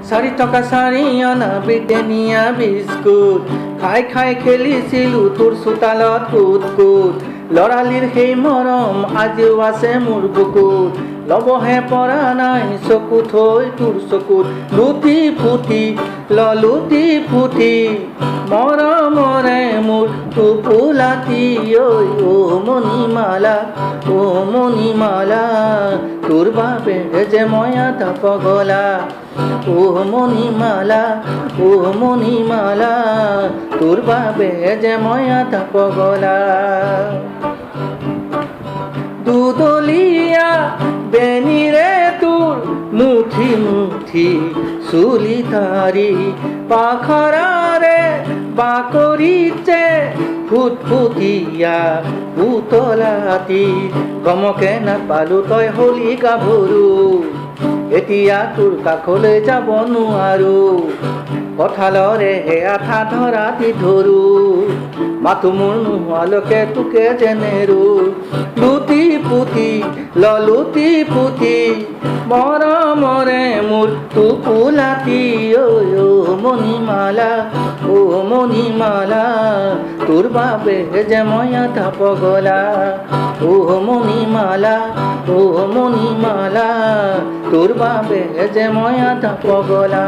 চাৰি টকা চাৰি অনা ব্ৰিটেনিয়া বিস্কুট খাই খাই খেলিছিলোঁ তোৰ চোতালত কুট কুট ল'ৰালিৰ সেই মৰম আজিও আছে মোৰ বুকুত ল'বহে পৰা নাই চকু থৈ তোৰ চকুত লুটি ফুটি লুটি ফুটি মৰমৰে মোৰ টোপোলাটি ঐ অ মণিমালা তোৰ বাবে যে মই আধা পগলা ও মণিমালা তোৰ বাবে যে মই আধা পগলা দুদলীয়া বেনিৰে তোৰ মুঠি মুঠি চুলি তাৰি পাখৰাৰে বাকৰিতে ফুটফুটীয়া পুতলাটি গমকে নাপালো তই হলি গাভৰু এতিয়া তোৰ কাষলৈ যাব নোৱাৰো কঁঠালৰে আঠা ধৰাতি ধৰো মাথো মোৰ নোহোৱালৈকে তোকে যেনেৰো লুটি পুটি মৰমৰে মোৰ টোপোলাটি ঐ অ মণিমালা তোৰ বাবে যে মই আধা পগলা ও মণিমালা তোৰ বাবে যে মই আধা পগলা